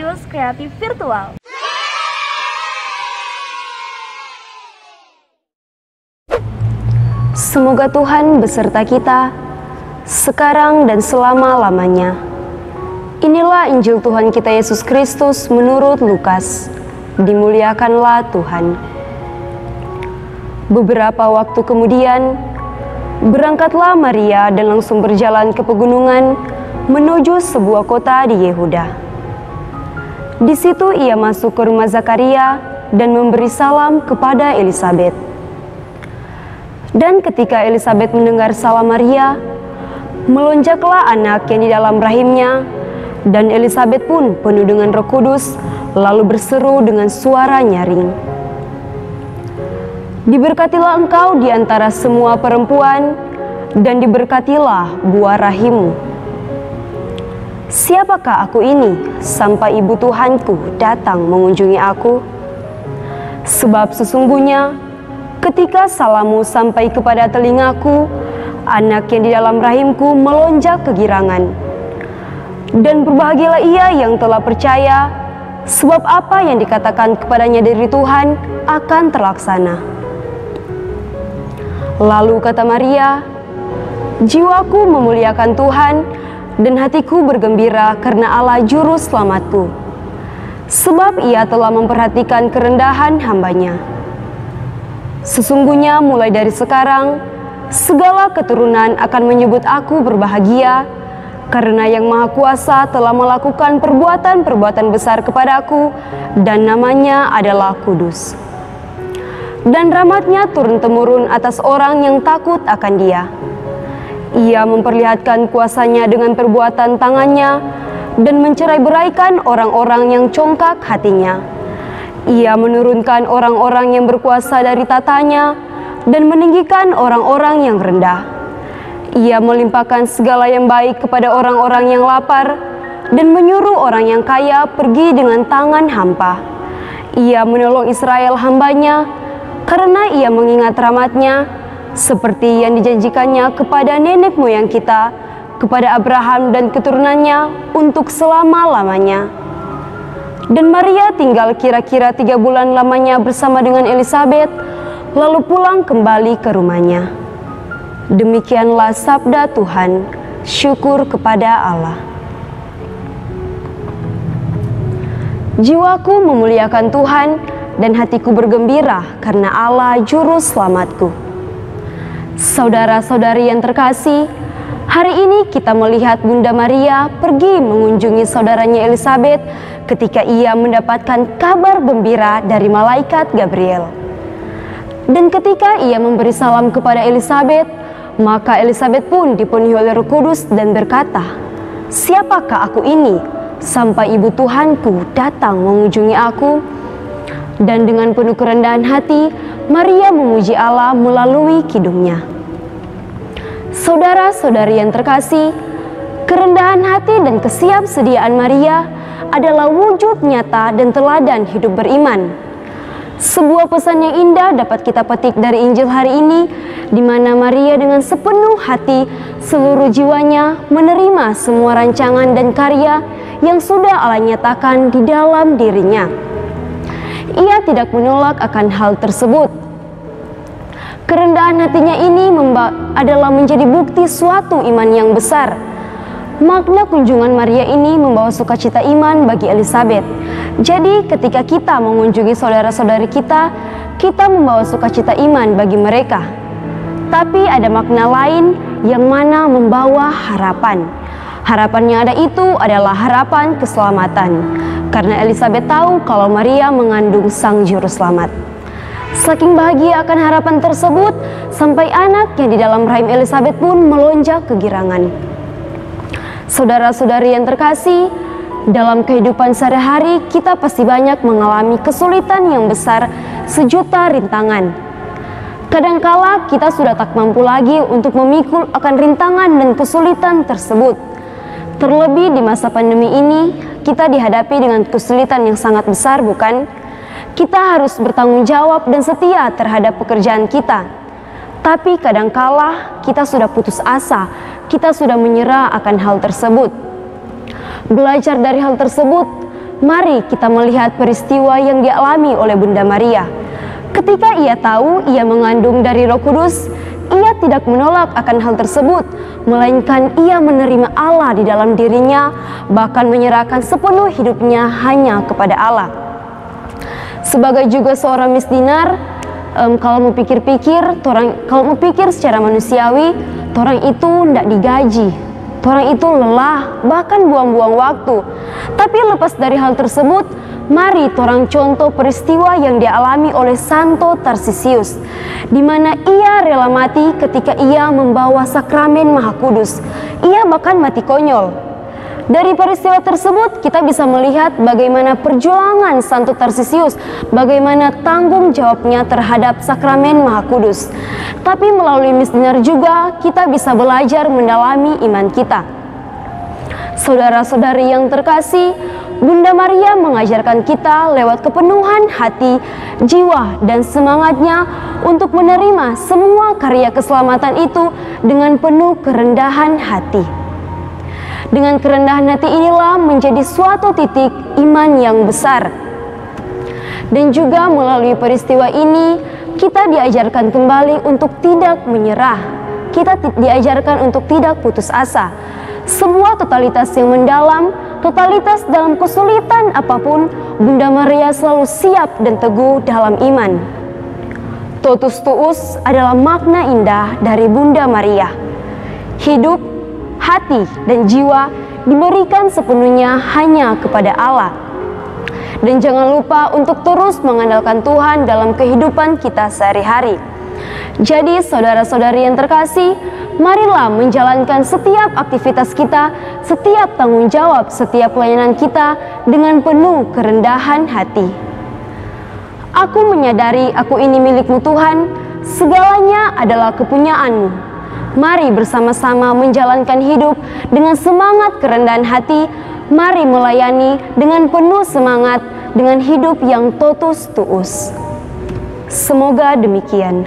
Jurus Kreatif Virtual. Semoga Tuhan beserta kita sekarang dan selama-lamanya. Inilah Injil Tuhan kita Yesus Kristus menurut Lukas. Dimuliakanlah Tuhan. Beberapa waktu kemudian, berangkatlah Maria dan langsung berjalan ke pegunungan menuju sebuah kota di Yehuda. Di situ ia masuk ke rumah Zakaria dan memberi salam kepada Elisabet. Dan ketika Elisabet mendengar salam Maria, melonjaklah anak yang di dalam rahimnya, dan Elisabet pun penuh dengan Roh Kudus, lalu berseru dengan suara nyaring, "Diberkatilah engkau di antara semua perempuan, dan diberkatilah buah rahimmu. Siapakah aku ini sampai ibu Tuhanku datang mengunjungi aku? Sebab sesungguhnya ketika salammu sampai kepada telingaku, anak yang di dalam rahimku melonjak kegirangan. Dan berbahagialah ia yang telah percaya, sebab apa yang dikatakan kepadanya dari Tuhan akan terlaksana." Lalu kata Maria, "Jiwaku memuliakan Tuhan, dan hatiku bergembira karena Allah Juru Selamatku. Sebab ia telah memperhatikan kerendahan hambanya. Sesungguhnya mulai dari sekarang, segala keturunan akan menyebut aku berbahagia, karena Yang Maha Kuasa telah melakukan perbuatan-perbuatan besar kepadaku, dan namanya adalah kudus. Dan rahmat-Nya turun-temurun atas orang yang takut akan Dia. Ia memperlihatkan kuasa-Nya dengan perbuatan tangannya, dan mencerai-beraikan orang-orang yang congkak hatinya. Ia menurunkan orang-orang yang berkuasa dari tatanya, dan meninggikan orang-orang yang rendah. Ia melimpahkan segala yang baik kepada orang-orang yang lapar, dan menyuruh orang yang kaya pergi dengan tangan hampa. Ia menolong Israel hamba-Nya, karena ia mengingat rahmat-Nya, seperti yang dijanjikannya kepada nenek moyang kita, kepada Abraham dan keturunannya untuk selama-lamanya." Dan Maria tinggal kira-kira 3 bulan lamanya bersama dengan Elisabet, lalu pulang kembali ke rumahnya. Demikianlah sabda Tuhan. Syukur kepada Allah. Jiwaku memuliakan Tuhan, dan hatiku bergembira karena Allah Juru Selamatku. Saudara-saudari yang terkasih, hari ini kita melihat Bunda Maria pergi mengunjungi saudaranya Elisabet ketika ia mendapatkan kabar gembira dari malaikat Gabriel. Dan ketika ia memberi salam kepada Elisabet, maka Elisabet pun dipenuhi oleh Roh Kudus dan berkata, "Siapakah aku ini sampai ibu Tuhanku datang mengunjungi aku?" Dan dengan penuh kerendahan hati, Maria memuji Allah melalui kidungnya. Saudara-saudari yang terkasih, kerendahan hati dan kesiapsediaan Maria adalah wujud nyata dan teladan hidup beriman. Sebuah pesan yang indah dapat kita petik dari Injil hari ini, di mana Maria dengan sepenuh hati, seluruh jiwanya menerima semua rancangan dan karya yang sudah Allah nyatakan di dalam dirinya. Ia tidak menolak akan hal tersebut. Kerendahan hatinya ini adalah menjadi bukti suatu iman yang besar. Makna kunjungan Maria ini membawa sukacita iman bagi Elisabet. Jadi ketika kita mengunjungi saudara-saudari kita, kita membawa sukacita iman bagi mereka. Tapi ada makna lain yang mana membawa harapan. Harapan yang ada itu adalah harapan keselamatan. Karena Elisabet tahu kalau Maria mengandung Sang Juru Selamat. Saking bahagia akan harapan tersebut, sampai anak yang di dalam rahim Elisabet pun melonjak kegirangan. Saudara-saudari yang terkasih, dalam kehidupan sehari-hari kita pasti banyak mengalami kesulitan yang besar, sejuta rintangan. Kadangkala kita sudah tak mampu lagi untuk memikul akan rintangan dan kesulitan tersebut. Terlebih di masa pandemi ini, kita dihadapi dengan kesulitan yang sangat besar, bukan? Kita harus bertanggung jawab dan setia terhadap pekerjaan kita. Tapi kadangkala kita sudah putus asa, kita sudah menyerah akan hal tersebut. Belajar dari hal tersebut, mari kita melihat peristiwa yang dialami oleh Bunda Maria. Ketika ia tahu ia mengandung dari Roh Kudus, ia tidak menolak akan hal tersebut, melainkan ia menerima Allah di dalam dirinya, bahkan menyerahkan sepenuh hidupnya hanya kepada Allah. Sebagai juga seorang misdinar, kalau mau pikir secara manusiawi, orang itu tidak digaji, orang itu lelah, bahkan buang-buang waktu. Tapi lepas dari hal tersebut, mari torang contoh peristiwa yang dialami oleh Santo Tarsisius, di mana ia rela mati ketika ia membawa sakramen Maha Kudus. Ia bahkan mati konyol. Dari peristiwa tersebut kita bisa melihat bagaimana perjuangan Santo Tarsisius, bagaimana tanggung jawabnya terhadap sakramen Maha Kudus. Tapi melalui misdinar juga kita bisa belajar mendalami iman kita. Saudara-saudari yang terkasih, Bunda Maria mengajarkan kita lewat kepenuhan hati, jiwa, dan semangatnya untuk menerima semua karya keselamatan itu dengan penuh kerendahan hati. Dengan kerendahan hati inilah menjadi suatu titik iman yang besar. Dan juga melalui peristiwa ini, kita diajarkan kembali untuk tidak menyerah. Kita diajarkan untuk tidak putus asa. Sebuah totalitas yang mendalam, totalitas dalam kesulitan apapun, Bunda Maria selalu siap dan teguh dalam iman. Totus tuus adalah makna indah dari Bunda Maria. Hidup, hati, dan jiwa diberikan sepenuhnya hanya kepada Allah. Dan jangan lupa untuk terus mengandalkan Tuhan dalam kehidupan kita sehari-hari. Jadi saudara-saudari yang terkasih, marilah menjalankan setiap aktivitas kita, setiap tanggung jawab, setiap pelayanan kita dengan penuh kerendahan hati. Aku menyadari aku ini milikmu Tuhan, segalanya adalah kepunyaanmu. Mari bersama-sama menjalankan hidup dengan semangat kerendahan hati. Mari melayani dengan penuh semangat dengan hidup yang totus tuus. Semoga demikian.